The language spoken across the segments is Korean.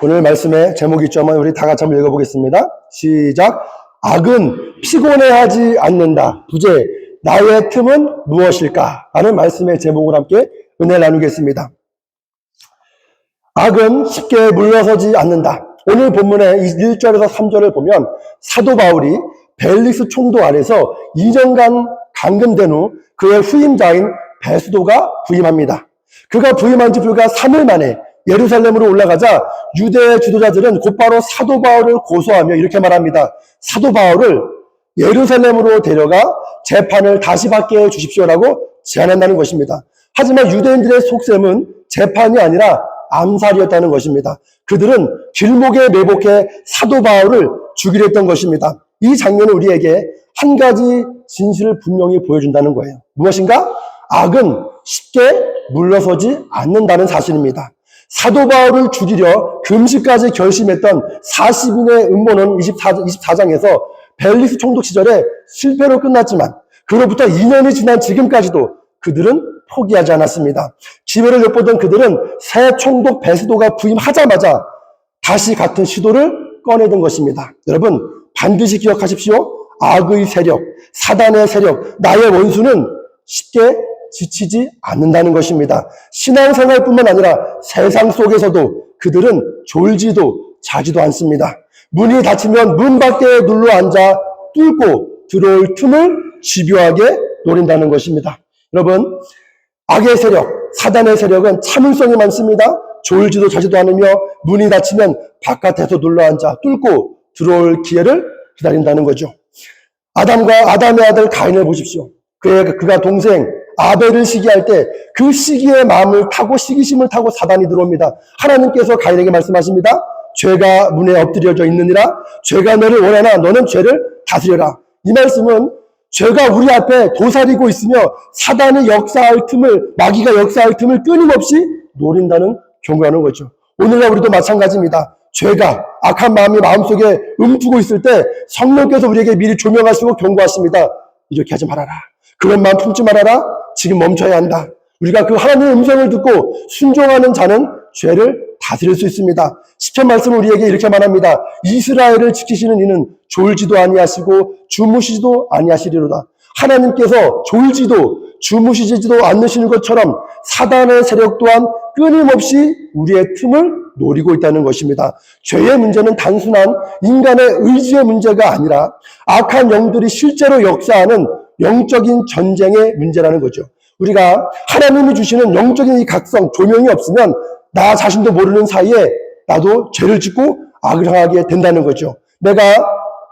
오늘 말씀의 제목이 있죠. 한번 우리 다 같이 한번 읽어보겠습니다. 시작. 악은 피곤해하지 않는다. 부제, 나의 틈은 무엇일까? 라는 말씀의 제목을 함께 은혜를 나누겠습니다. 악은 쉽게 물러서지 않는다. 오늘 본문의 1절에서 3절을 보면 사도 바울이 벨리스 총독 안에서 2년간 감금된 후 그의 후임자인 베스도가 부임합니다. 그가 부임한 지 불과 3일 만에 예루살렘으로 올라가자 유대 지도자들은 곧바로 사도 바울을 고소하며 이렇게 말합니다. 사도 바울을 예루살렘으로 데려가 재판을 다시 받게 해 주십시오라고 제안한다는 것입니다. 하지만 유대인들의 속셈은 재판이 아니라 암살이었다는 것입니다. 그들은 길목에 매복해 사도 바울을 죽이려 했던 것입니다. 이 장면은 우리에게 한 가지 진실을 분명히 보여준다는 거예요. 무엇인가? 악은 쉽게 물러서지 않는다는 사실입니다. 사도 바울을 죽이려 금시까지 결심했던 40인의 음모는 24장에서 벨리스 총독 시절에 실패로 끝났지만 그로부터 2년이 지난 지금까지도 그들은 포기하지 않았습니다. 기회를 엿보던 그들은 새 총독 베스도가 부임하자마자 다시 같은 시도를 꺼내던 것입니다. 여러분 반드시 기억하십시오. 악의 세력, 사단의 세력, 나의 원수는 쉽게 지치지 않는다는 것입니다. 신앙생활뿐만 아니라 세상 속에서도 그들은 졸지도 자지도 않습니다. 문이 닫히면 문 밖에 눌러 앉아 뚫고 들어올 틈을 집요하게 노린다는 것입니다. 여러분, 악의 세력, 사단의 세력은 참을성이 많습니다. 졸지도 자지도 않으며 문이 닫히면 바깥에서 눌러 앉아 뚫고 들어올 기회를 기다린다는 거죠. 아담의 아들 가인을 보십시오. 그가 동생 아벨을 시기할 때 그 시기의 마음을 타고 시기심을 타고 사단이 들어옵니다. 하나님께서 가인에게 말씀하십니다. 죄가 문에 엎드려져 있느니라. 죄가 너를 원하나 너는 죄를 다스려라. 이 말씀은 죄가 우리 앞에 도사리고 있으며 사단이 역사할 틈을, 마귀가 역사할 틈을 끊임없이 노린다는 경고하는 거죠. 오늘날 우리도 마찬가지입니다. 죄가, 악한 마음이 마음속에 움트고 있을 때 성령께서 우리에게 미리 조명하시고 경고하십니다. 이렇게 하지 말아라. 그런 마음 품지 말아라. 지금 멈춰야 한다. 우리가 그 하나님의 음성을 듣고 순종하는 자는 죄를 다스릴 수 있습니다. 시편 말씀은 우리에게 이렇게 말합니다. 이스라엘을 지키시는 이는 졸지도 아니하시고 주무시지도 아니하시리로다. 하나님께서 졸지도 주무시지도 않으시는 것처럼 사단의 세력 또한 끊임없이 우리의 틈을 노리고 있다는 것입니다. 죄의 문제는 단순한 인간의 의지의 문제가 아니라 악한 영들이 실제로 역사하는 영적인 전쟁의 문제라는 거죠. 우리가 하나님이 주시는 영적인 이 각성, 조명이 없으면 나 자신도 모르는 사이에 나도 죄를 짓고 악을 행하게 된다는 거죠. 내가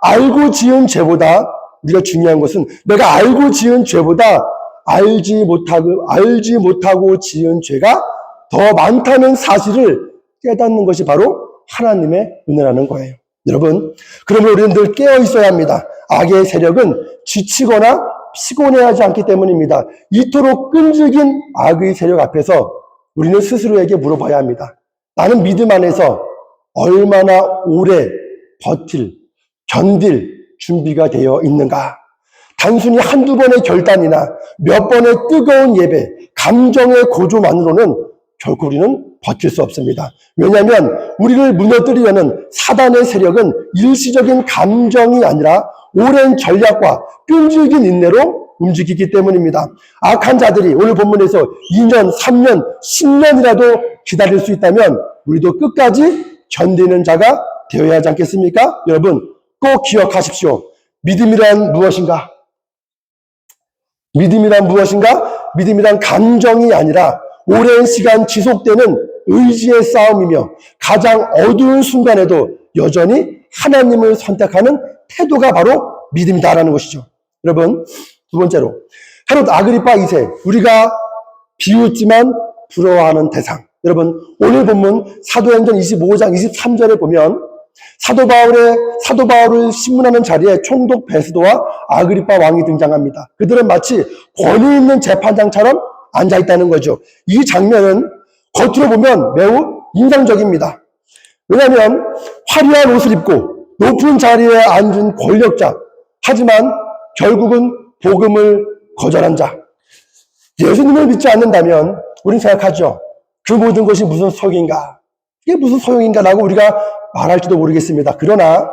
알고 지은 죄보다, 우리가 중요한 것은 내가 알고 지은 죄보다 알지 못하고 지은 죄가 더 많다는 사실을 깨닫는 것이 바로 하나님의 은혜라는 거예요. 여러분, 그러면 우리는 늘 깨어 있어야 합니다. 악의 세력은 지치거나 피곤해하지 않기 때문입니다. 이토록 끈질긴 악의 세력 앞에서 우리는 스스로에게 물어봐야 합니다. 나는 믿음 안에서 얼마나 오래 견딜 준비가 되어 있는가? 단순히 한두 번의 결단이나 몇 번의 뜨거운 예배, 감정의 고조만으로는 결코 우리는 버틸 수 없습니다. 왜냐하면 우리를 무너뜨리려는 사단의 세력은 일시적인 감정이 아니라 오랜 전략과 끈질긴 인내로 움직이기 때문입니다. 악한 자들이 오늘 본문에서 2년, 3년, 10년이라도 기다릴 수 있다면 우리도 끝까지 견디는 자가 되어야 하지 않겠습니까? 여러분 꼭 기억하십시오. 믿음이란 무엇인가? 믿음이란 무엇인가? 믿음이란 감정이 아니라 오랜 시간 지속되는 의지의 싸움이며 가장 어두운 순간에도 여전히 하나님을 선택하는 태도가 바로 믿음이다라는 것이죠. 여러분, 두 번째로 헤롯 아그리파 2세, 우리가 비웃지만 부러워하는 대상. 여러분, 오늘 본문 사도행전 25장 23절에 보면 사도 바울을 신문하는 자리에 총독 베스도와 아그리파 왕이 등장합니다. 그들은 마치 권위 있는 재판장처럼 앉아있다는 거죠. 이 장면은 겉으로 보면 매우 인상적입니다. 왜냐하면 화려한 옷을 입고 높은 자리에 앉은 권력자, 하지만 결국은 복음을 거절한 자, 예수님을 믿지 않는다면 우리는 생각하죠. 그 모든 것이 무슨 속인가? 이게 무슨 소용인가라고 우리가 말할지도 모르겠습니다. 그러나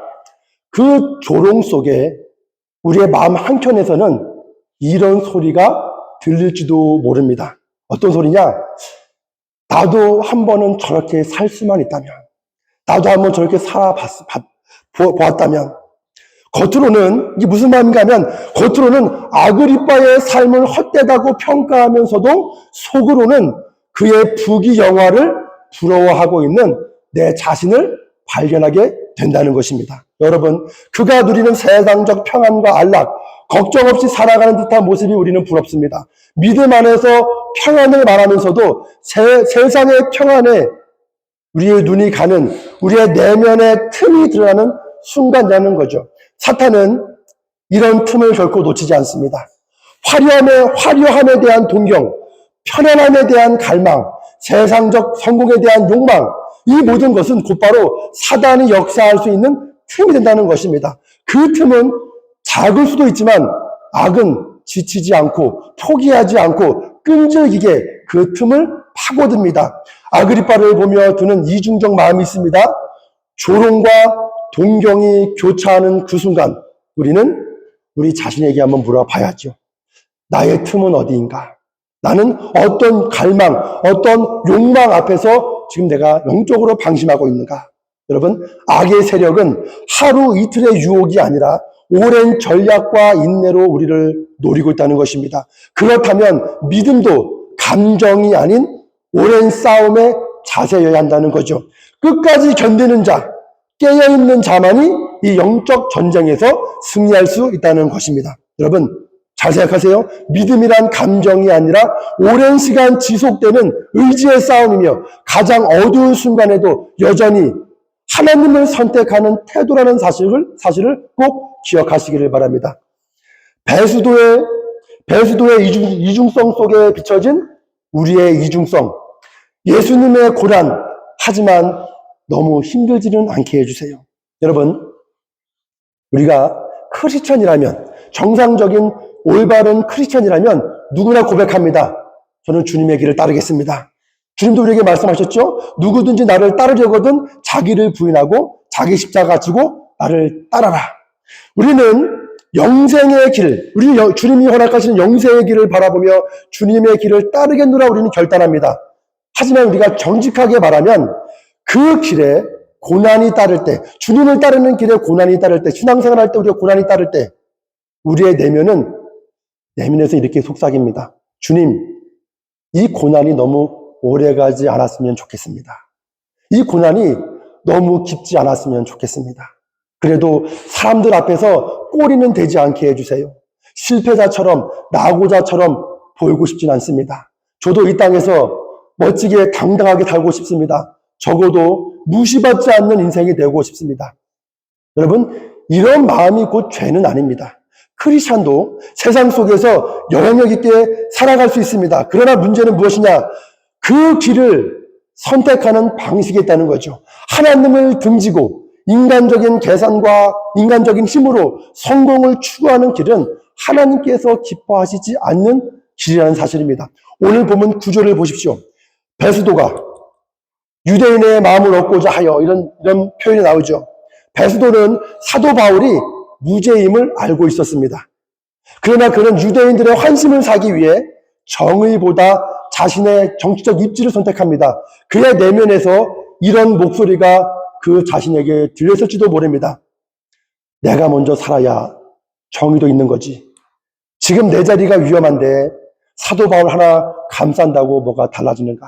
그 조롱 속에 우리의 마음 한켠에서는 이런 소리가 들릴지도 모릅니다. 어떤 소리냐? 나도 한 번은 저렇게 살 수만 있다면, 나도 한번 저렇게 보았다면, 겉으로는 이게 무슨 마음인가 하면 겉으로는 아그리빠의 삶을 헛되다고 평가하면서도 속으로는 그의 부귀영화를 부러워하고 있는 내 자신을 발견하게 된다는 것입니다. 여러분, 그가 누리는 세상적 평안과 안락, 걱정 없이 살아가는 듯한 모습이 우리는 부럽습니다. 믿음 안에서 평안을 말하면서도 세상의 평안에 우리의 눈이 가는, 우리의 내면의 틈이 드러나는 순간이라는 거죠. 사탄은 이런 틈을 결코 놓치지 않습니다. 화려함에 대한 동경, 편안함에 대한 갈망, 세상적 성공에 대한 욕망, 이 모든 것은 곧바로 사단이 역사할 수 있는 틈이 된다는 것입니다. 그 틈은 작을 수도 있지만 악은 지치지 않고 포기하지 않고 끈질기게 그 틈을 파고듭니다. 아그리빠를 보며 드는 이중적 마음이 있습니다. 조롱과 동경이 교차하는 그 순간 우리는 우리 자신에게 한번 물어봐야죠. 나의 틈은 어디인가? 나는 어떤 갈망, 어떤 욕망 앞에서 지금 내가 영적으로 방심하고 있는가? 여러분, 악의 세력은 하루 이틀의 유혹이 아니라 오랜 전략과 인내로 우리를 노리고 있다는 것입니다. 그렇다면 믿음도 감정이 아닌 오랜 싸움의 자세여야 한다는 거죠. 끝까지 견디는 자, 깨어있는 자만이 이 영적 전쟁에서 승리할 수 있다는 것입니다. 여러분, 잘 생각하세요. 믿음이란 감정이 아니라 오랜 시간 지속되는 의지의 싸움이며 가장 어두운 순간에도 여전히 하나님을 선택하는 태도라는 사실을 꼭 기억하시기를 바랍니다. 배수도의 이중성 속에 비춰진 우리의 이중성, 예수님의 고난, 하지만 너무 힘들지는 않게 해주세요. 여러분, 우리가 크리스천이라면, 정상적인 올바른 크리스천이라면 누구나 고백합니다. 저는 주님의 길을 따르겠습니다. 주님도 우리에게 말씀하셨죠? 누구든지 나를 따르려거든 자기를 부인하고 자기 십자가 지고 나를 따라라. 우리는 영생의 길, 주님이 허락하시는 영생의 길을 바라보며 주님의 길을 따르겠노라 우리는 결단합니다. 하지만 우리가 정직하게 말하면 그 길에 고난이 따를 때, 주님을 따르는 길에 고난이 따를 때, 신앙생활할 때 우리가 고난이 따를 때 우리의 내면에서 이렇게 속삭입니다. 주님, 이 고난이 너무 오래가지 않았으면 좋겠습니다. 이 고난이 너무 깊지 않았으면 좋겠습니다. 그래도 사람들 앞에서 꼬리는 되지 않게 해주세요. 실패자처럼 낙오자처럼 보이고 싶진 않습니다. 저도 이 땅에서 멋지게 당당하게 살고 싶습니다. 적어도 무시받지 않는 인생이 되고 싶습니다. 여러분, 이런 마음이 곧 죄는 아닙니다. 크리스찬도 세상 속에서 영향력 있게 살아갈 수 있습니다. 그러나 문제는 무엇이냐? 그 길을 선택하는 방식이 있다는 거죠. 하나님을 등지고 인간적인 계산과 인간적인 힘으로 성공을 추구하는 길은 하나님께서 기뻐하시지 않는 길이라는 사실입니다. 오늘 보면 구절을 보십시오. 배수도가 유대인의 마음을 얻고자 하여 이런 표현이 나오죠. 배수도는 사도 바울이 무죄임을 알고 있었습니다. 그러나 그는 유대인들의 환심을 사기 위해 정의보다 자신의 정치적 입지를 선택합니다. 그의 내면에서 이런 목소리가 그 자신에게 들렸을지도 모릅니다. 내가 먼저 살아야 정의도 있는 거지. 지금 내 자리가 위험한데 사도 바울 하나 감싼다고 뭐가 달라지는가?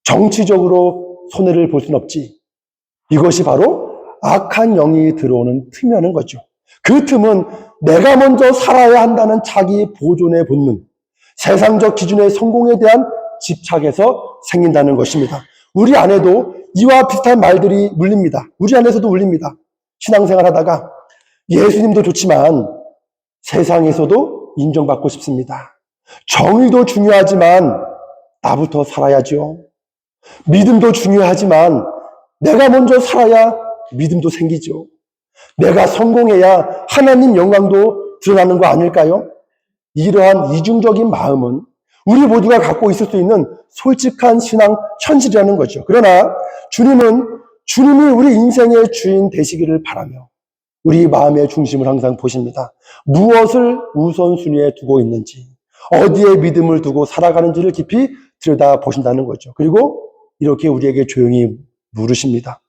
정치적으로 손해를 볼 순 없지. 이것이 바로 악한 영이 들어오는 틈이라는 거죠. 그 틈은 내가 먼저 살아야 한다는 자기 보존의 본능, 세상적 기준의 성공에 대한 집착에서 생긴다는 것입니다. 우리 안에도 이와 비슷한 말들이 울립니다. 우리 안에서도 울립니다. 신앙생활 하다가 예수님도 좋지만 세상에서도 인정받고 싶습니다. 정의도 중요하지만 나부터 살아야죠. 믿음도 중요하지만 내가 먼저 살아야 믿음도 생기죠. 내가 성공해야 하나님 영광도 드러나는 거 아닐까요? 이러한 이중적인 마음은 우리 모두가 갖고 있을 수 있는 솔직한 신앙 현실이라는 거죠. 그러나 주님이 우리 인생의 주인 되시기를 바라며 우리 마음의 중심을 항상 보십니다. 무엇을 우선순위에 두고 있는지, 어디에 믿음을 두고 살아가는지를 깊이 들여다보신다는 거죠. 그리고 이렇게 우리에게 조용히 물으십니다.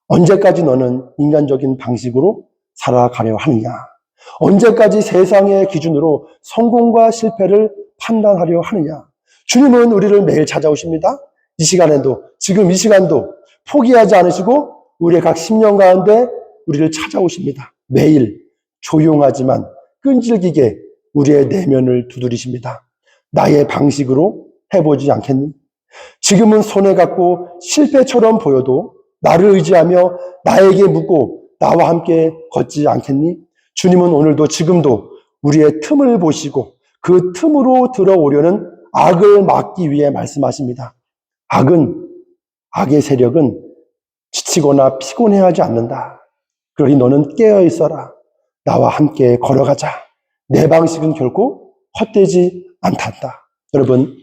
언제까지 너는 인간적인 방식으로 살아가려 하느냐? 언제까지 세상의 기준으로 성공과 실패를 판단하려 하느냐? 주님은 우리를 매일 찾아오십니다. 이 시간에도, 지금 이 시간도 포기하지 않으시고 우리의 각 심령 가운데 우리를 찾아오십니다. 매일 조용하지만 끈질기게 우리의 내면을 두드리십니다. 나의 방식으로 해보지 않겠니? 지금은 손에 갖고 실패처럼 보여도 나를 의지하며 나에게 묻고 나와 함께 걷지 않겠니? 주님은 오늘도 지금도 우리의 틈을 보시고 그 틈으로 들어오려는 악을 막기 위해 말씀하십니다. 악의 세력은 지치거나 피곤해하지 않는다. 그러니 너는 깨어 있어라. 나와 함께 걸어가자. 내 방식은 결코 헛되지 않단다. 여러분,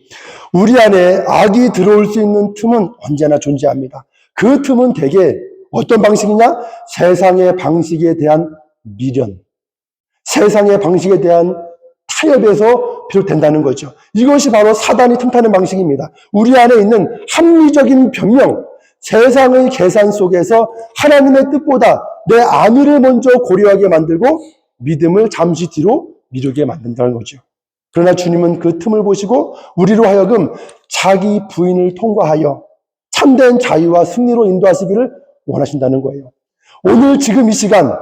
우리 안에 악이 들어올 수 있는 틈은 언제나 존재합니다. 그 틈은 대개 어떤 방식이냐? 세상의 방식에 대한 미련, 세상의 방식에 대한 타협에서 비롯된다는 거죠. 이것이 바로 사단이 틈타는 방식입니다. 우리 안에 있는 합리적인 변명, 세상의 계산 속에서 하나님의 뜻보다 내 안위를 먼저 고려하게 만들고 믿음을 잠시 뒤로 미루게 만든다는 거죠. 그러나 주님은 그 틈을 보시고 우리로 하여금 자기 부인을 통과하여 참된 자유와 승리로 인도하시기를 원하신다는 거예요. 오늘 지금 이 시간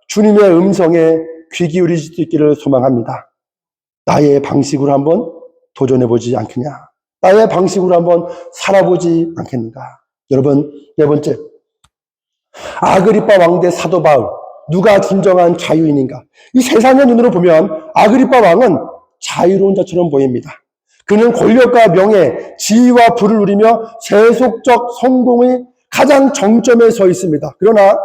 주님의 음성에 귀 기울일 수 있기를 소망합니다. 나의 방식으로 한번 도전해보지 않겠냐? 나의 방식으로 한번 살아보지 않겠는가? 여러분, 네 번째, 아그리빠 왕 대 사도 바울, 누가 진정한 자유인인가? 이 세상의 눈으로 보면 아그리빠 왕은 자유로운 자처럼 보입니다. 그는 권력과 명예, 지위와 부를 누리며 세속적 성공의 가장 정점에 서 있습니다. 그러나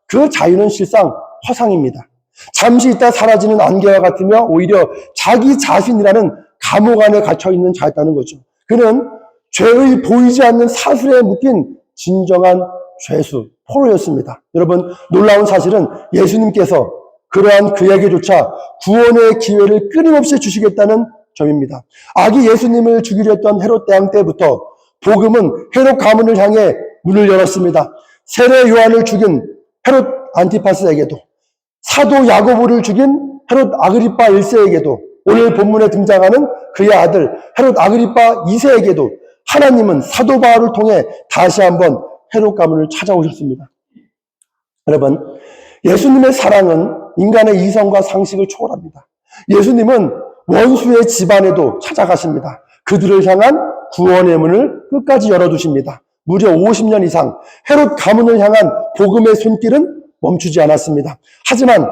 그 자유는 실상 허상입니다. 잠시 있다 사라지는 안개와 같으며 오히려 자기 자신이라는 감옥 안에 갇혀있는 자였다는 거죠. 그는 죄의 보이지 않는 사슬에 묶인 진정한 죄수, 포로였습니다. 여러분, 놀라운 사실은 예수님께서 그러한 그에게조차 구원의 기회를 끊임없이 주시겠다는 점입니다. 악이 예수님을 죽이려 했던 헤롯 대왕 때부터 복음은 헤롯 가문을 향해 문을 열었습니다. 세례 요한을 죽인 헤롯 안티파스에게도, 사도 야고보를 죽인 헤롯 아그리파 1세에게도, 오늘 본문에 등장하는 그의 아들 헤롯 아그리파 2세에게도 하나님은 사도 바울을 통해 다시 한번 헤롯 가문을 찾아오셨습니다. 여러분, 예수님의 사랑은 인간의 이성과 상식을 초월합니다. 예수님은 원수의 집안에도 찾아가십니다. 그들을 향한 구원의 문을 끝까지 열어두십니다. 무려 50년 이상 헤롯 가문을 향한 복음의 손길은 멈추지 않았습니다. 하지만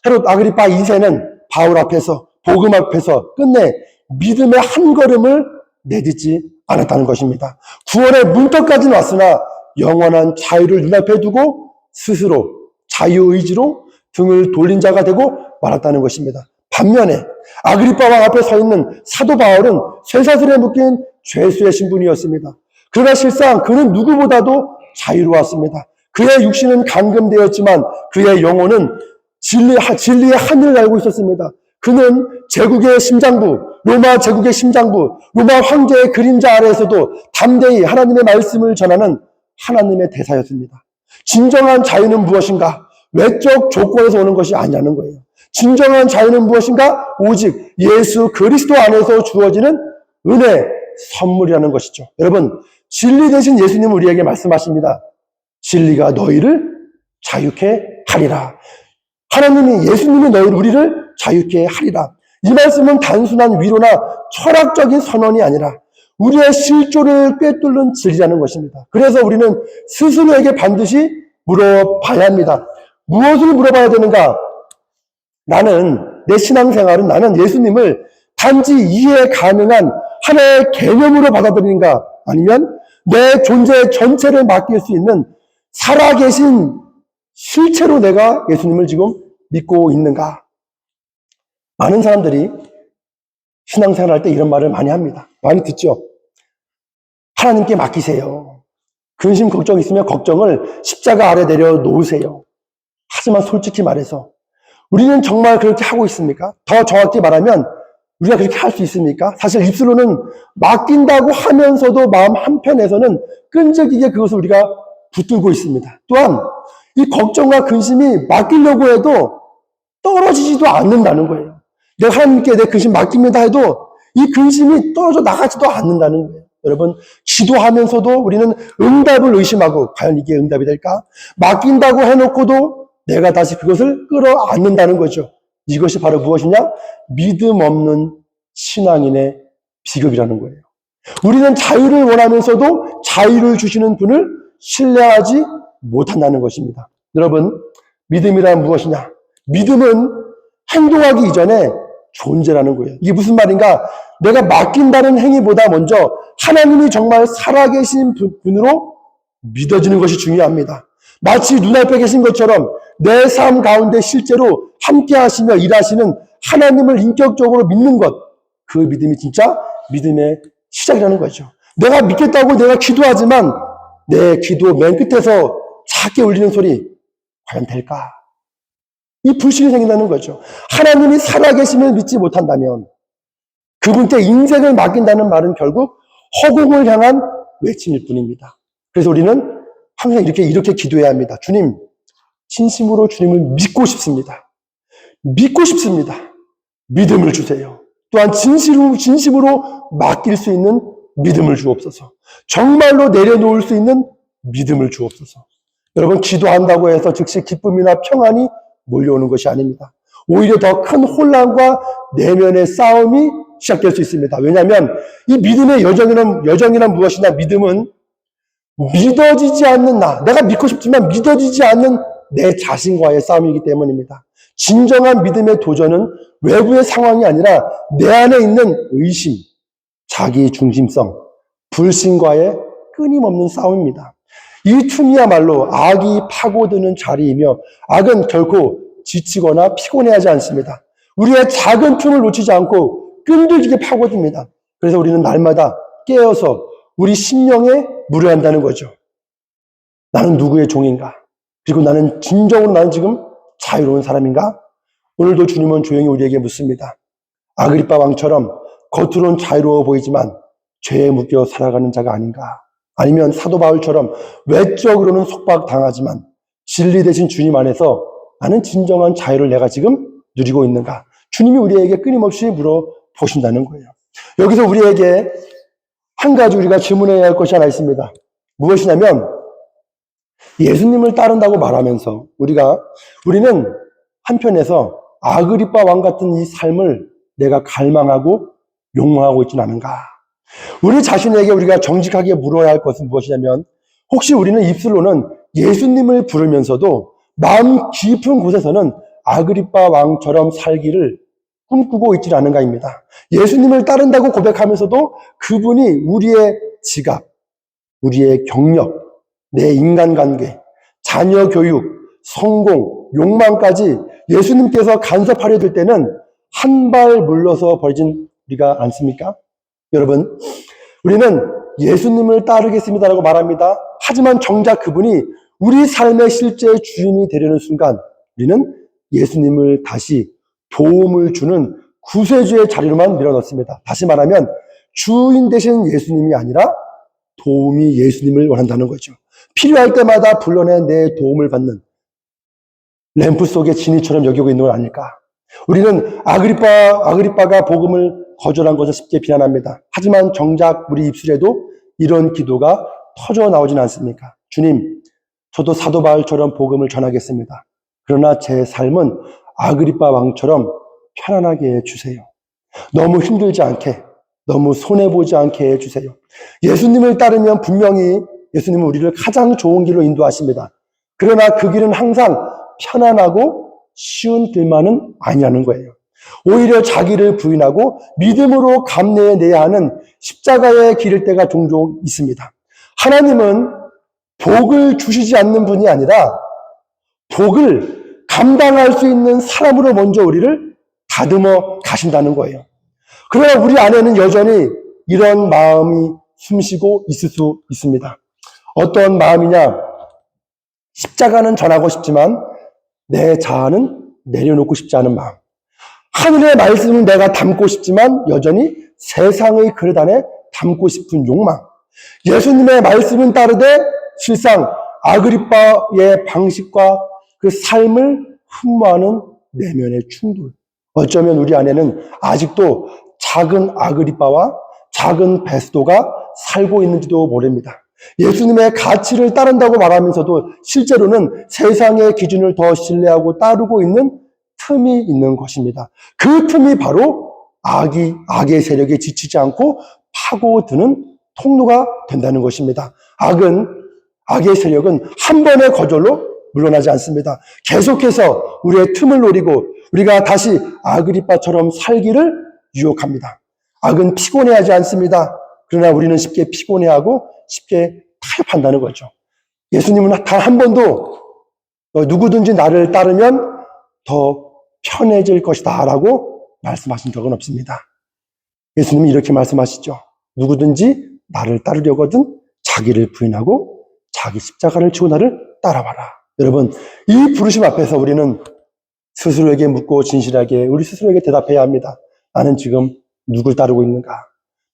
헤롯 아그리파 2세는 바울 앞에서, 복음 앞에서 끝내 믿음의 한 걸음을 내딛지 않았다는 것입니다. 구원의 문턱까지는 왔으나 영원한 자유를 눈앞에 두고 스스로 자유의지로 등을 돌린 자가 되고 말았다는 것입니다. 반면에 아그리파 왕 앞에 서 있는 사도 바울은 쇠사슬에 묶인 죄수의 신분이었습니다. 그러나 실상 그는 누구보다도 자유로웠습니다. 그의 육신은 감금되었지만 그의 영혼은 진리의 하늘을 알고 있었습니다. 그는 제국의 심장부, 로마 제국의 심장부, 로마 황제의 그림자 아래에서도 담대히 하나님의 말씀을 전하는 하나님의 대사였습니다. 진정한 자유는 무엇인가? 외적 조건에서 오는 것이 아니라는 거예요. 진정한 자유는 무엇인가? 오직 예수 그리스도 안에서 주어지는 은혜, 선물이라는 것이죠. 여러분, 진리 대신 예수님은 우리에게 말씀하십니다. 진리가 너희를 자유케 하리라. 하나님이, 예수님이 우리를 자유케 하리라. 이 말씀은 단순한 위로나 철학적인 선언이 아니라 우리의 실조를 꿰뚫는 진리라는 것입니다. 그래서 우리는 스스로에게 반드시 물어봐야 합니다. 무엇을 물어봐야 되는가? 내 신앙생활은 나는 예수님을 단지 이해 가능한 하나의 개념으로 받아들이는가? 아니면 내 존재 전체를 맡길 수 있는 살아계신 실체로 내가 예수님을 지금 믿고 있는가? 많은 사람들이 신앙생활 할 때 이런 말을 많이 합니다. 많이 듣죠? 하나님께 맡기세요. 근심 걱정 있으면 걱정을 십자가 아래 내려놓으세요. 하지만 솔직히 말해서 우리는 정말 그렇게 하고 있습니까? 더 정확히 말하면 우리가 그렇게 할 수 있습니까? 사실 입술로는 맡긴다고 하면서도 마음 한편에서는 끈질기게 그것을 우리가 붙들고 있습니다. 또한 이 걱정과 근심이 맡기려고 해도 떨어지지도 않는다는 거예요. 내가 하나님께 내 근심 맡깁니다 해도 이 근심이 떨어져 나가지도 않는다는 거예요. 여러분, 기도하면서도 우리는 응답을 의심하고 과연 이게 응답이 될까? 맡긴다고 해놓고도 내가 다시 그것을 끌어안는다는 거죠. 이것이 바로 무엇이냐? 믿음 없는 신앙인의 비극이라는 거예요. 우리는 자유를 원하면서도 자유를 주시는 분을 신뢰하지 못한다는 것입니다. 여러분, 믿음이란 무엇이냐? 믿음은 행동하기 이전에 존재라는 거예요. 이게 무슨 말인가? 내가 맡긴다는 행위보다 먼저 하나님이 정말 살아계신 분으로 믿어지는 것이 중요합니다. 마치 눈앞에 계신 것처럼 내 삶 가운데 실제로 함께 하시며 일하시는 하나님을 인격적으로 믿는 것, 그 믿음이 진짜 믿음의 시작이라는 거죠. 내가 믿겠다고 내가 기도하지만 내 기도 맨 끝에서 작게 울리는 소리 과연 될까? 이 불신이 생긴다는 거죠. 하나님이 살아계심을 믿지 못한다면 그분께 인생을 맡긴다는 말은 결국 허공을 향한 외침일 뿐입니다. 그래서 우리는 항상 이렇게 기도해야 합니다. 주님, 진심으로 주님을 믿고 싶습니다. 믿고 싶습니다. 믿음을 주세요. 또한 진심으로 맡길 수 있는 믿음을 주옵소서. 정말로 내려놓을 수 있는 믿음을 주옵소서. 여러분, 기도한다고 해서 즉시 기쁨이나 평안이 몰려오는 것이 아닙니다. 오히려 더 큰 혼란과 내면의 싸움이 시작될 수 있습니다. 왜냐하면 이 믿음의 여정이란 무엇이냐? 믿음은 믿어지지 않는 내가 믿고 싶지만 믿어지지 않는 내 자신과의 싸움이기 때문입니다. 진정한 믿음의 도전은 외부의 상황이 아니라 내 안에 있는 의심, 자기 중심성, 불신과의 끊임없는 싸움입니다. 이 틈이야말로 악이 파고드는 자리이며 악은 결코 지치거나 피곤해하지 않습니다. 우리의 작은 틈을 놓치지 않고 끈질기게 파고듭니다. 그래서 우리는 날마다 깨어서 우리 심령에 물어야 한다는 거죠. 나는 누구의 종인가? 그리고 나는 지금 자유로운 사람인가? 오늘도 주님은 조용히 우리에게 묻습니다. 아그리빠 왕처럼 겉으로는 자유로워 보이지만 죄에 묶여 살아가는 자가 아닌가? 아니면 사도 바울처럼 외적으로는 속박당하지만 진리 대신 주님 안에서 나는 진정한 자유를 내가 지금 누리고 있는가? 주님이 우리에게 끊임없이 물어보신다는 거예요. 여기서 우리에게 한 가지 우리가 질문해야 할 것이 하나 있습니다. 무엇이냐면 예수님을 따른다고 말하면서 우리는 한편에서 아그리빠 왕 같은 이 삶을 내가 갈망하고 욕망하고 있지는 않은가? 우리 자신에게 우리가 정직하게 물어야 할 것은 무엇이냐면 혹시 우리는 입술로는 예수님을 부르면서도 마음 깊은 곳에서는 아그리빠 왕처럼 살기를 꿈꾸고 있지 않은가입니다. 예수님을 따른다고 고백하면서도 그분이 우리의 지갑, 우리의 경력, 내 인간관계, 자녀 교육, 성공, 욕망까지 예수님께서 간섭하려 들 때는 한 발 물러서 버리진 우리가 않습니까? 여러분, 우리는 예수님을 따르겠습니다라고 말합니다. 하지만 정작 그분이 우리 삶의 실제 주인이 되려는 순간 우리는 예수님을 다시 도움을 주는 구세주의 자리로만 밀어넣습니다. 다시 말하면 주인 되신 예수님이 아니라 도움이 예수님을 원한다는 거죠. 필요할 때마다 불러내 내 도움을 받는 램프 속의 진이처럼 여기고 있는 건 아닐까? 우리는 아그리빠가 복음을 거절한 것을 쉽게 비난합니다. 하지만 정작 우리 입술에도 이런 기도가 터져 나오진 않습니까? 주님, 저도 사도 바울처럼 복음을 전하겠습니다. 그러나 제 삶은 아그리빠 왕처럼 편안하게 해주세요. 너무 힘들지 않게, 너무 손해보지 않게 해주세요. 예수님을 따르면 분명히 예수님은 우리를 가장 좋은 길로 인도하십니다. 그러나 그 길은 항상 편안하고 쉬운 길만은 아니라는 거예요. 오히려 자기를 부인하고 믿음으로 감내해내야 하는 십자가의 길일 때가 종종 있습니다. 하나님은 복을 주시지 않는 분이 아니라 복을 감당할 수 있는 사람으로 먼저 우리를 다듬어 가신다는 거예요. 그러나 우리 안에는 여전히 이런 마음이 숨쉬고 있을 수 있습니다. 어떤 마음이냐? 십자가는 전하고 싶지만 내 자아는 내려놓고 싶지 않은 마음. 하늘의 말씀은 내가 담고 싶지만 여전히 세상의 그릇 안에 담고 싶은 욕망. 예수님의 말씀은 따르되 실상 아그리빠의 방식과 그 삶을 흠모하는 내면의 충돌. 어쩌면 우리 안에는 아직도 작은 아그리빠와 작은 베스도가 살고 있는지도 모릅니다. 예수님의 가치를 따른다고 말하면서도 실제로는 세상의 기준을 더 신뢰하고 따르고 있는 틈이 있는 것입니다. 그 틈이 바로 악의 세력에 지치지 않고 파고드는 통로가 된다는 것입니다. 악의 세력은 한 번의 거절로 물러나지 않습니다. 계속해서 우리의 틈을 노리고 우리가 다시 아그리빠처럼 살기를 유혹합니다. 악은 피곤해하지 않습니다. 그러나 우리는 쉽게 피곤해하고 쉽게 타협한다는 거죠. 예수님은 단 한 번도 누구든지 나를 따르면 더 편해질 것이다 라고 말씀하신 적은 없습니다. 예수님은 이렇게 말씀하시죠. 누구든지 나를 따르려거든 자기를 부인하고 자기 십자가를 지고 나를 따라와라. 여러분, 이 부르심 앞에서 우리는 스스로에게 묻고 진실하게 우리 스스로에게 대답해야 합니다. 나는 지금 누굴 따르고 있는가?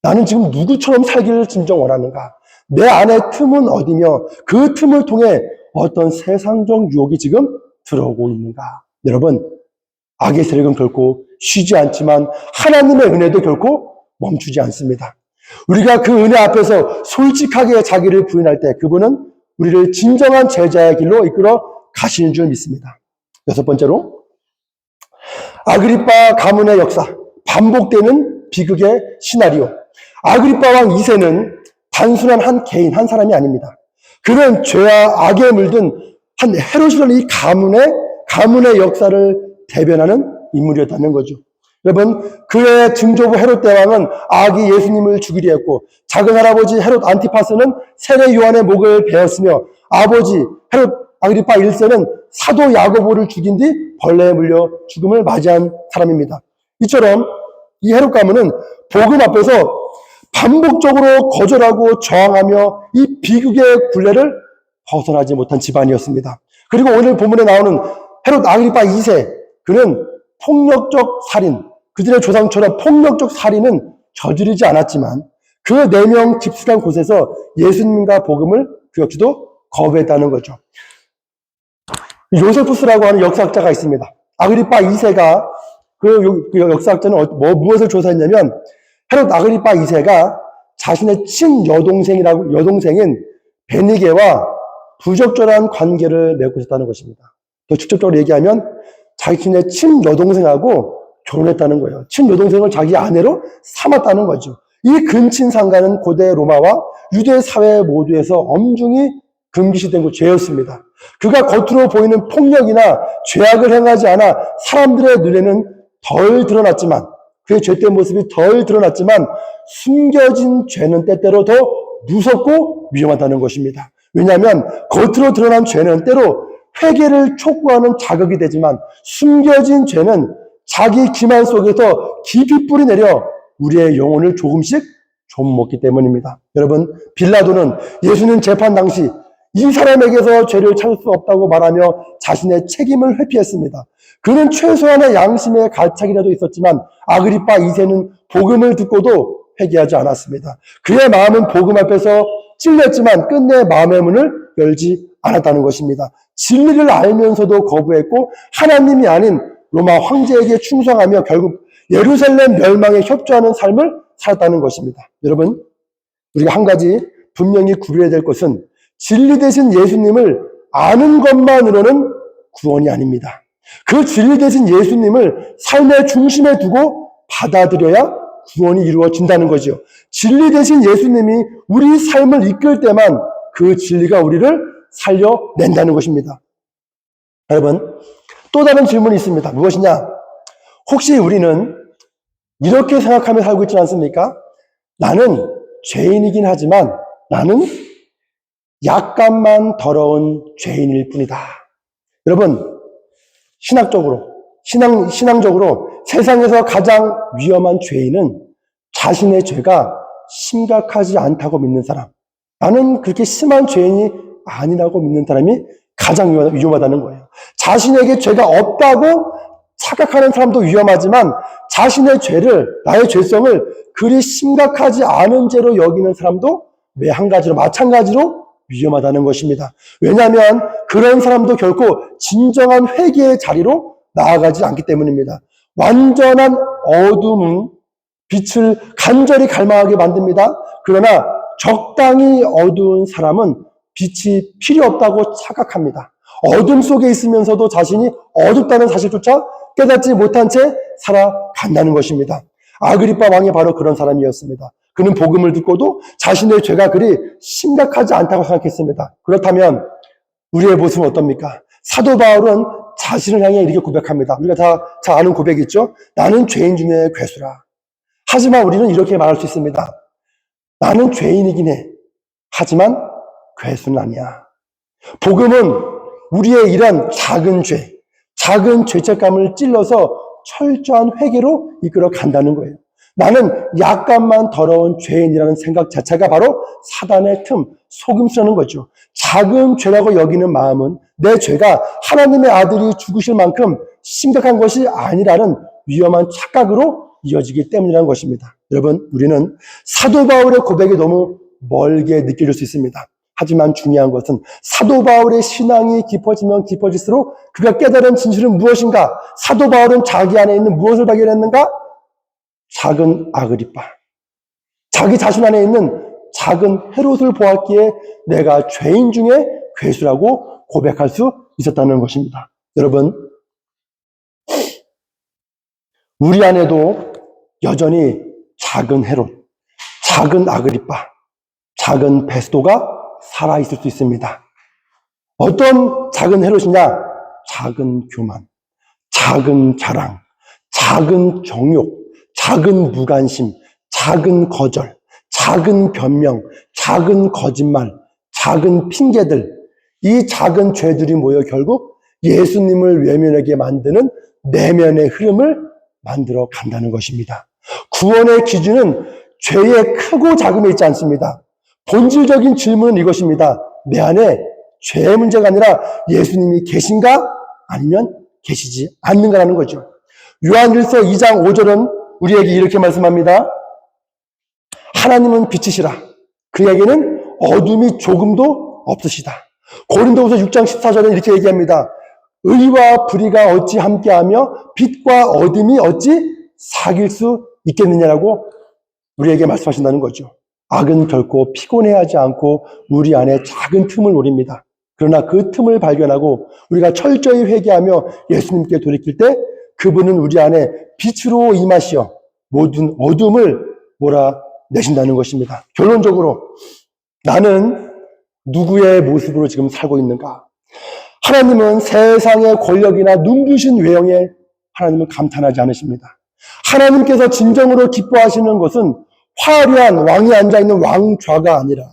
나는 지금 누구처럼 살기를 진정 원하는가? 내 안의 틈은 어디며 그 틈을 통해 어떤 세상적 유혹이 지금 들어오고 있는가? 여러분, 악의 세력은 결코 쉬지 않지만 하나님의 은혜도 결코 멈추지 않습니다. 우리가 그 은혜 앞에서 솔직하게 자기를 부인할 때 그분은 우리를 진정한 제자의 길로 이끌어 가시는 줄 믿습니다. 여섯 번째로, 아그리빠 가문의 역사, 반복되는 비극의 시나리오. 아그리빠 왕 2세는 단순한 한 개인, 한 사람이 아닙니다. 그는 죄와 악에 물든 한 헤롯이라는 이 가문의 역사를 대변하는 인물이었다는 거죠. 여러분, 그의 증조부 헤롯 대왕은 악이 예수님을 죽이려 했고, 작은 할아버지 헤롯 안티파스는 세례 요한의 목을 베었으며, 아버지 헤롯 아그리파 1세는 사도 야고보를 죽인 뒤 벌레에 물려 죽음을 맞이한 사람입니다. 이처럼 이 헤롯 가문은 복음 앞에서 반복적으로 거절하고 저항하며 이 비극의 굴레를 벗어나지 못한 집안이었습니다. 그리고 오늘 본문에 나오는 헤롯 아그리파 2세, 그는 폭력적 살인, 그들의 조상처럼 폭력적 살인은 저지르지 않았지만 그 4명 깊숙한 곳에서 예수님과 복음을 그 역시도 거부했다는 거죠. 요세푸스라고 하는 역사학자가 있습니다. 아그리파 2세가 그 역사학자는 무엇을 조사했냐면 헤롯 아그리파 2세가 자신의 여동생인 베니게와 부적절한 관계를 맺고 있었다는 것입니다. 더 직접적으로 얘기하면 자신의 친여동생하고 결혼했다는 거예요. 친여동생을 자기 아내로 삼았다는 거죠. 이 근친상간은 고대 로마와 유대 사회 모두에서 엄중히 금기시된 죄였습니다. 그가 겉으로 보이는 폭력이나 죄악을 행하지 않아 사람들의 눈에는 덜 드러났지만, 그의 죄된 모습이 덜 드러났지만 숨겨진 죄는 때때로 더 무섭고 위험하다는 것입니다. 왜냐하면 겉으로 드러난 죄는 때로 회개를 촉구하는 자극이 되지만 숨겨진 죄는 자기 기만 속에서 깊이 뿌리내려 우리의 영혼을 조금씩 좀먹기 때문입니다. 여러분, 빌라도는 예수님 재판 당시 이 사람에게서 죄를 찾을 수 없다고 말하며 자신의 책임을 회피했습니다. 그는 최소한의 양심의 가책이라도 있었지만 아그리파 2세는 복음을 듣고도 회개하지 않았습니다. 그의 마음은 복음 앞에서 찔렸지만 끝내 마음의 문을 열지 않았다는 것입니다. 진리를 알면서도 거부했고 하나님이 아닌 로마 황제에게 충성하며 결국 예루살렘 멸망에 협조하는 삶을 살았다는 것입니다. 여러분, 우리가 한 가지 분명히 구별해야 될 것은 진리 대신 예수님을 아는 것만으로는 구원이 아닙니다. 그 진리 대신 예수님을 삶의 중심에 두고 받아들여야 구원이 이루어진다는 거죠. 진리 대신 예수님이 우리 삶을 이끌 때만 그 진리가 우리를 살려낸다는 것입니다. 여러분, 또 다른 질문이 있습니다. 무엇이냐? 혹시 우리는 이렇게 생각하며 살고 있지 않습니까? 나는 죄인이긴 하지만 나는 약간만 더러운 죄인일 뿐이다. 여러분, 신앙적으로 세상에서 가장 위험한 죄인은 자신의 죄가 심각하지 않다고 믿는 사람, 나는 그렇게 심한 죄인이 아니라고 믿는 사람이 가장 위험하다는 거예요. 자신에게 죄가 없다고 착각하는 사람도 위험하지만 자신의 죄를, 나의 죄성을 그리 심각하지 않은 죄로 여기는 사람도 마찬가지로 위험하다는 것입니다. 왜냐하면 그런 사람도 결코 진정한 회개의 자리로 나아가지 않기 때문입니다. 완전한 어둠은 빛을 간절히 갈망하게 만듭니다. 그러나 적당히 어두운 사람은 빛이 필요 없다고 착각합니다. 어둠 속에 있으면서도 자신이 어둡다는 사실조차 깨닫지 못한 채 살아간다는 것입니다. 아그리빠 왕이 바로 그런 사람이었습니다. 그는 복음을 듣고도 자신의 죄가 그리 심각하지 않다고 생각했습니다. 그렇다면 우리의 모습은 어떻습니까? 사도 바울은 자신을 향해 이렇게 고백합니다. 우리가 다 잘 아는 고백 있죠? 나는 죄인 중에 괴수라. 하지만 우리는 이렇게 말할 수 있습니다. 나는 죄인이긴 해. 하지만 괴수는 아니야. 복음은 우리의 이런 작은 죄, 작은 죄책감을 찔러서 철저한 회개로 이끌어 간다는 거예요. 나는 약간만 더러운 죄인이라는 생각 자체가 바로 사단의 틈, 속임수라는 거죠. 작은 죄라고 여기는 마음은 내 죄가 하나님의 아들이 죽으실 만큼 심각한 것이 아니라는 위험한 착각으로 이어지기 때문이라는 것입니다. 여러분, 우리는 사도 바울의 고백이 너무 멀게 느껴질 수 있습니다. 하지만 중요한 것은 사도 바울의 신앙이 깊어지면 깊어질수록 그가 깨달은 진실은 무엇인가? 사도 바울은 자기 안에 있는 무엇을 발견했는가? 작은 아그리빠. 자기 자신 안에 있는 작은 헤롯을 보았기에 내가 죄인 중에 괴수라고 고백할 수 있었다는 것입니다. 여러분, 우리 안에도 여전히 작은 헤롯, 작은 아그리빠, 작은 베스도가 살아있을 수 있습니다. 어떤 작은 헤롯이냐? 작은 교만, 작은 자랑, 작은 정욕, 작은 무관심, 작은 거절, 작은 변명, 작은 거짓말, 작은 핑계들, 이 작은 죄들이 모여 결국 예수님을 외면하게 만드는 내면의 흐름을 만들어 간다는 것입니다. 구원의 기준은 죄의 크고 작음에 있지 않습니다. 본질적인 질문은 이것입니다. 내 안에 죄의 문제가 아니라 예수님이 계신가? 아니면 계시지 않는가라는 거죠. 요한일서 2장 5절은 우리에게 이렇게 말씀합니다. 하나님은 빛이시라. 그에게는 어둠이 조금도 없으시다. 고린도후서 6장 14절에 이렇게 얘기합니다. 의와 불의가 어찌 함께하며 빛과 어둠이 어찌 사귈 수 있겠느냐라고 우리에게 말씀하신다는 거죠. 악은 결코 피곤해하지 않고 우리 안에 작은 틈을 노립니다. 그러나 그 틈을 발견하고 우리가 철저히 회개하며 예수님께 돌이킬 때 그분은 우리 안에 빛으로 임하시어 모든 어둠을 몰아내신다는 것입니다. 결론적으로 나는 누구의 모습으로 지금 살고 있는가? 하나님은 세상의 권력이나 눈부신 외형에 하나님은 감탄하지 않으십니다. 하나님께서 진정으로 기뻐하시는 것은 화려한 왕이 앉아있는 왕좌가 아니라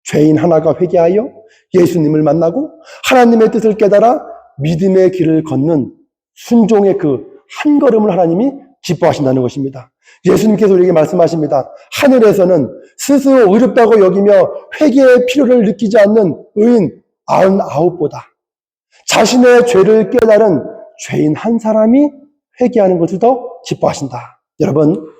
죄인 하나가 회개하여 예수님을 만나고 하나님의 뜻을 깨달아 믿음의 길을 걷는 순종의 그 한 걸음을 하나님이 기뻐하신다는 것입니다. 예수님께서 우리에게 말씀하십니다. 하늘에서는 스스로 의롭다고 여기며 회개의 필요를 느끼지 않는 의인 99보다 자신의 죄를 깨달은 죄인 한 사람이 회개하는 것을 더 기뻐하신다. 여러분,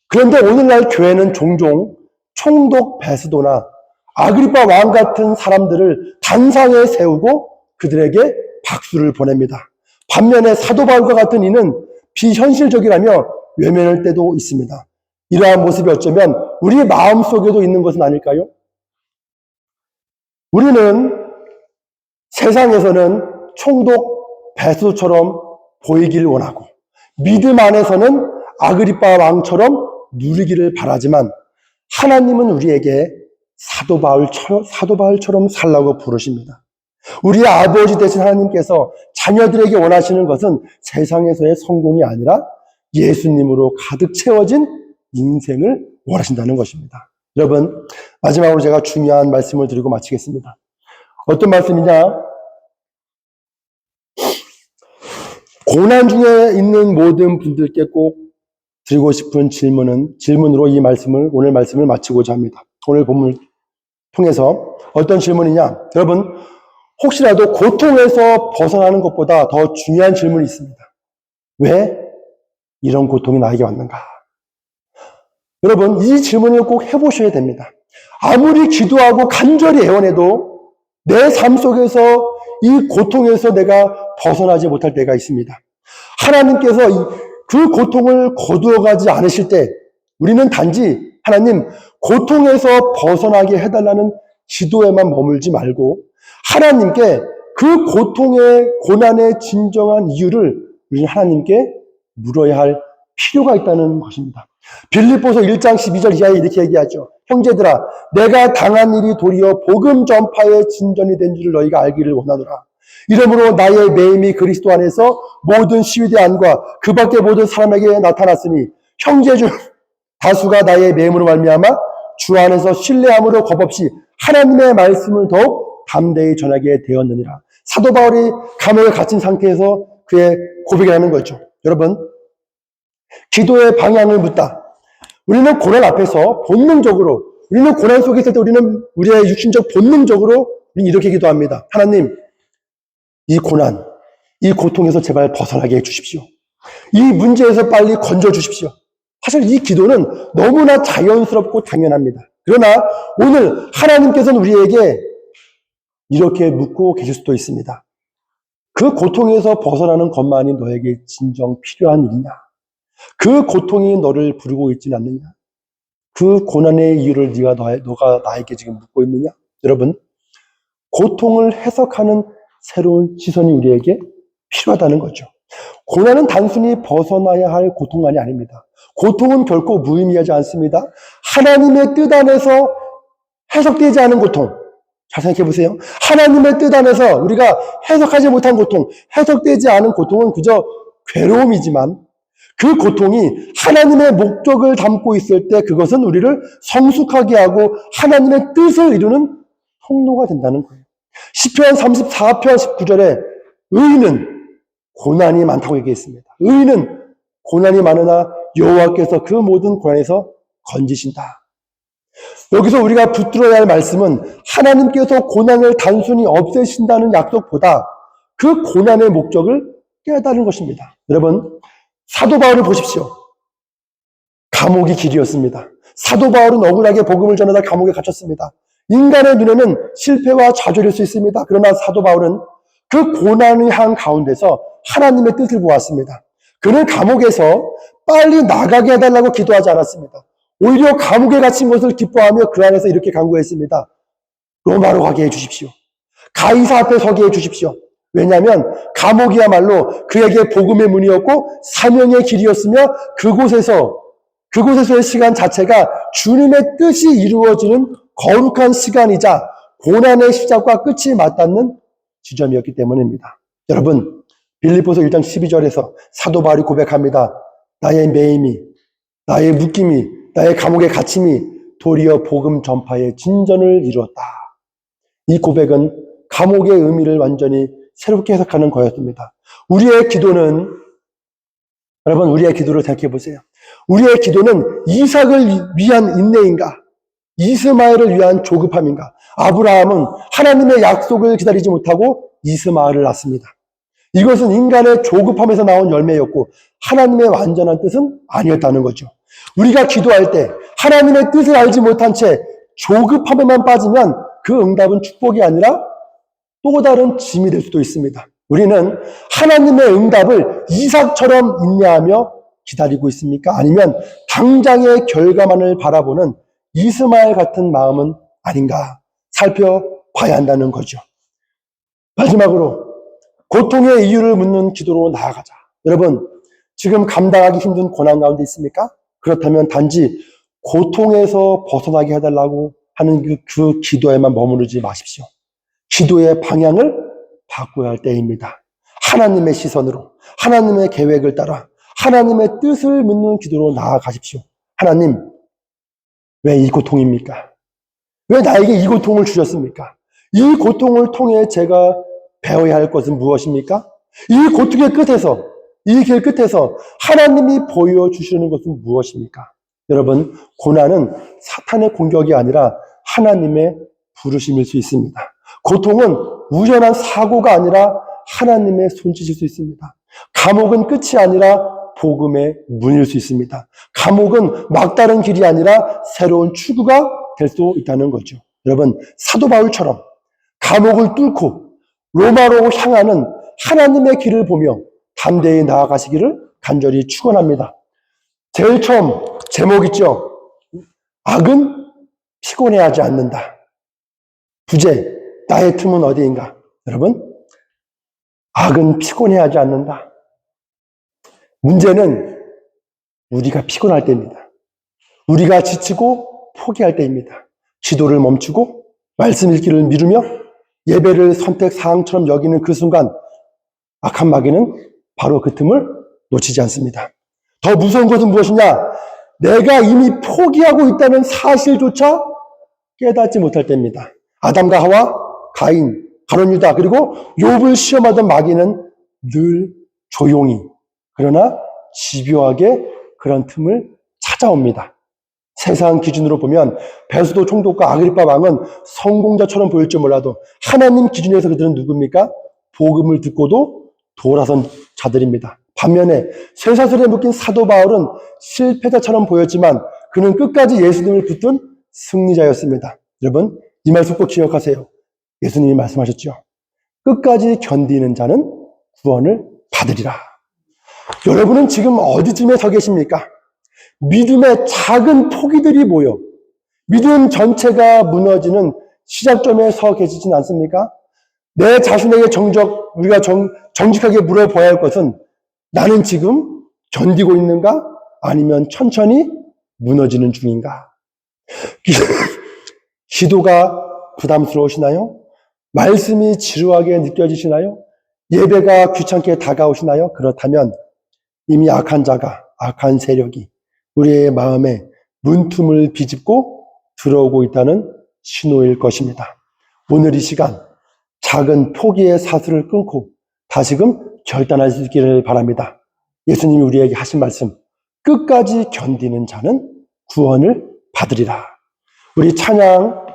그런데 오늘날 교회는 종종 총독 베스도나 아그리빠 왕 같은 사람들을 단상에 세우고 그들에게 박수를 보냅니다. 반면에 사도 바울과 같은 이는 비현실적이라며 외면할 때도 있습니다. 이러한 모습이 어쩌면 우리 마음속에도 있는 것은 아닐까요? 우리는 세상에서는 총독 베스도처럼 보이기를 원하고 믿음 안에서는 아그리빠 왕처럼 누리기를 바라지만 하나님은 우리에게 사도 바울처럼 살라고 부르십니다. 우리 아버지 되신 하나님께서 자녀들에게 원하시는 것은 세상에서의 성공이 아니라 예수님으로 가득 채워진 인생을 원하신다는 것입니다. 여러분, 마지막으로 제가 중요한 말씀을 드리고 마치겠습니다. 어떤 말씀이냐? 고난 중에 있는 모든 분들께 꼭 드리고 싶은 질문으로 오늘 말씀을 마치고자 합니다. 오늘 본문을 통해서 어떤 질문이냐? 여러분, 혹시라도 고통에서 벗어나는 것보다 더 중요한 질문이 있습니다. 왜 이런 고통이 나에게 왔는가? 여러분, 이 질문을 꼭 해보셔야 됩니다. 아무리 기도하고 간절히 애원해도 내 삶 속에서 이 고통에서 내가 벗어나지 못할 때가 있습니다. 하나님께서 그 고통을 거두어가지 않으실 때 우리는 단지 하나님 고통에서 벗어나게 해달라는 기도에만 머물지 말고 하나님께 그 고통의 고난의 진정한 이유를 우리는 하나님께 물어야 할 필요가 있다는 것입니다. 빌립보서 1장 12절 이하에 이렇게 얘기하죠. 형제들아, 내가 당한 일이 도리어 복음 전파의 진전이 된 줄을 너희가 알기를 원하노라. 이러므로 나의 매임이 그리스도 안에서 모든 시위대 안과 그 밖의 모든 사람에게 나타났으니 형제 중 다수가 나의 매임으로 말미암아 주 안에서 신뢰함으로 겁없이 하나님의 말씀을 더욱 담대히 전하게 되었느니라. 사도 바울이 감옥에 갇힌 상태에서 그의 고백을 하는 거죠. 여러분, 기도의 방향을 묻다. 우리는 고난 앞에서 본능적으로, 우리는 고난 속에 있을 때 우리는 우리의 육신적 본능적으로 우리는 이렇게 기도합니다. 하나님, 이 고난, 이 고통에서 제발 벗어나게 해주십시오. 이 문제에서 빨리 건져주십시오. 사실 이 기도는 너무나 자연스럽고 당연합니다. 그러나 오늘 하나님께서는 우리에게 이렇게 묻고 계실 수도 있습니다. 그 고통에서 벗어나는 것만이 너에게 진정 필요한 일이냐? 그 고통이 너를 부르고 있지는 않느냐? 그 고난의 이유를 너가 나에게 지금 묻고 있느냐? 여러분, 고통을 해석하는 새로운 시선이 우리에게 필요하다는 거죠. 고난은 단순히 벗어나야 할 고통만이 아닙니다. 고통은 결코 무의미하지 않습니다. 하나님의 뜻 안에서 해석되지 않은 고통. 잘 생각해 보세요. 하나님의 뜻 안에서 우리가 해석하지 못한 고통, 해석되지 않은 고통은 그저 괴로움이지만 그 고통이 하나님의 목적을 담고 있을 때 그것은 우리를 성숙하게 하고 하나님의 뜻을 이루는 통로가 된다는 거예요. 시편 34편 19절에 의인은 고난이 많다고 얘기했습니다. 의인은 고난이 많으나 여호와께서 그 모든 고난에서 건지신다. 여기서 우리가 붙들어야 할 말씀은 하나님께서 고난을 단순히 없애신다는 약속보다 그 고난의 목적을 깨닫는 것입니다. 여러분, 사도 바울을 보십시오. 감옥이 길이었습니다. 사도 바울은 억울하게 복음을 전하다 감옥에 갇혔습니다. 인간의 눈에는 실패와 좌절일 수 있습니다. 그러나 사도 바울은 그 고난의 한 가운데서 하나님의 뜻을 보았습니다. 그는 감옥에서 빨리 나가게 해달라고 기도하지 않았습니다. 오히려 감옥에 갇힌 것을 기뻐하며 그 안에서 이렇게 간구했습니다. 로마로 가게 해주십시오. 가이사 앞에 서게 해주십시오. 왜냐하면 감옥이야말로 그에게 복음의 문이었고 사명의 길이었으며 그곳에서의 시간 자체가 주님의 뜻이 이루어지는 거룩한 시간이자 고난의 시작과 끝이 맞닿는 지점이었기 때문입니다. 여러분, 빌립보서 1장 12절에서 사도 바울이 고백합니다. 나의 매임이, 나의 묶임이, 나의 감옥의 갇힘이 도리어 복음 전파의 진전을 이루었다. 이 고백은 감옥의 의미를 완전히 새롭게 해석하는 거였습니다. 우리의 기도를 생각해 보세요. 우리의 기도는 이삭을 위한 인내인가? 이스마엘을 위한 조급함인가? 아브라함은 하나님의 약속을 기다리지 못하고 이스마엘을 낳습니다. 이것은 인간의 조급함에서 나온 열매였고 하나님의 완전한 뜻은 아니었다는 거죠. 우리가 기도할 때 하나님의 뜻을 알지 못한 채 조급함에만 빠지면 그 응답은 축복이 아니라 또 다른 짐이 될 수도 있습니다. 우리는 하나님의 응답을 이삭처럼 인내하며 기다리고 있습니까? 아니면 당장의 결과만을 바라보는 이스마엘 같은 마음은 아닌가 살펴봐야 한다는 거죠. 마지막으로 고통의 이유를 묻는 기도로 나아가자. 여러분, 지금 감당하기 힘든 고난 가운데 있습니까? 그렇다면 단지 고통에서 벗어나게 해달라고 하는 그 기도에만 머무르지 마십시오. 기도의 방향을 바꿔야 할 때입니다. 하나님의 시선으로, 하나님의 계획을 따라 하나님의 뜻을 묻는 기도로 나아가십시오. 하나님, 왜 이 고통입니까? 왜 나에게 이 고통을 주셨습니까? 이 고통을 통해 제가 배워야 할 것은 무엇입니까? 이 고통의 끝에서 이 길 끝에서 하나님이 보여주시는 것은 무엇입니까? 여러분, 고난은 사탄의 공격이 아니라 하나님의 부르심일 수 있습니다. 고통은 우연한 사고가 아니라 하나님의 손짓일 수 있습니다. 감옥은 끝이 아니라 복음의 문일 수 있습니다. 감옥은 막다른 길이 아니라 새로운 출구가 될 수 있다는 거죠. 여러분, 사도 바울처럼 감옥을 뚫고 로마로 향하는 하나님의 길을 보며 담대히 나아가시기를 간절히 축원합니다. 제일 처음 제목 있죠? 악은 피곤해하지 않는다. 부제, 나의 틈은 어디인가? 여러분, 악은 피곤해하지 않는다. 문제는 우리가 피곤할 때입니다. 우리가 지치고 포기할 때입니다. 기도를 멈추고 말씀 읽기를 미루며 예배를 선택 사항처럼 여기는 그 순간 악한 마귀는 바로 그 틈을 놓치지 않습니다. 더 무서운 것은 무엇이냐? 내가 이미 포기하고 있다는 사실조차 깨닫지 못할 때입니다. 아담과 하와, 가인, 가룟 유다 그리고 욥을 시험하던 마귀는 늘 조용히 그러나 집요하게 그런 틈을 찾아옵니다. 세상 기준으로 보면 베스도 총독과 아그리파 왕은 성공자처럼 보일지 몰라도 하나님 기준에서 그들은 누굽니까? 복음을 듣고도 돌아선 자들입니다. 반면에 쇠사슬에 묶인 사도 바울은 실패자처럼 보였지만 그는 끝까지 예수님을 붙든 승리자였습니다. 여러분, 이 말씀 꼭 기억하세요. 예수님이 말씀하셨죠. 끝까지 견디는 자는 구원을 받으리라. 여러분은 지금 어디쯤에 서 계십니까? 믿음의 작은 포기들이 모여 믿음 전체가 무너지는 시작점에 서 계시진 않습니까? 내 자신에게 우리가 정직하게 물어봐야 할 것은 나는 지금 견디고 있는가? 아니면 천천히 무너지는 중인가? 기도가 부담스러우시나요? 말씀이 지루하게 느껴지시나요? 예배가 귀찮게 다가오시나요? 그렇다면 이미 악한 자가, 악한 세력이 우리의 마음에 문틈을 비집고 들어오고 있다는 신호일 것입니다. 오늘 이 시간 작은 포기의 사슬을 끊고 다시금 결단할 수 있기를 바랍니다. 예수님이 우리에게 하신 말씀, 끝까지 견디는 자는 구원을 받으리라. 우리 찬양